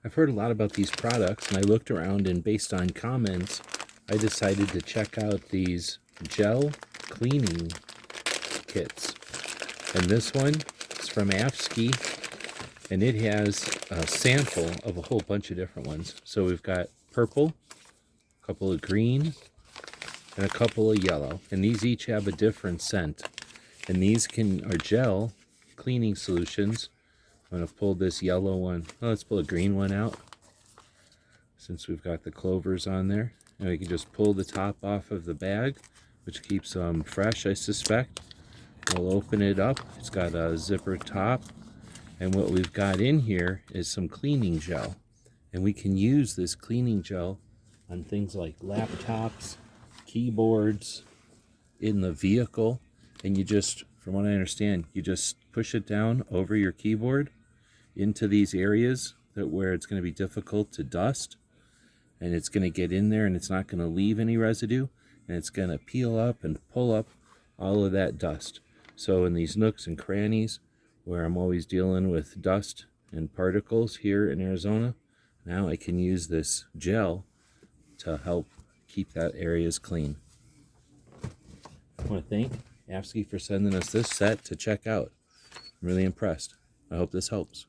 I've heard a lot about these products, and I looked around, and based on comments, I decided to check out these gel cleaning kits. And this one is from ASFSKY, and it has a sample of a whole bunch of different ones. So we've got purple, a couple of green, and a couple of yellow. And these each have a different scent. And these are gel cleaning solutions. I'm going to pull this yellow one. Well, let's pull a green one out, since we've got the clovers on there. And we can just pull the top off of the bag, which keeps them fresh, I suspect. We'll open it up. It's got a zipper top. And what we've got in here is some cleaning gel. And we can use this cleaning gel on things like laptops, keyboards, in the vehicle. And you just, from what I understand, you just push it down over your keyboard into these areas where it's going to be difficult to dust. And it's going to get in there, and it's not going to leave any residue. And it's going to peel up and pull up all of that dust. So in these nooks and crannies where I'm always dealing with dust and particles here in Arizona, now I can use this gel to help keep that areas clean. I want to thank ASFSKY for sending us this set to check out. I'm really impressed. I hope this helps.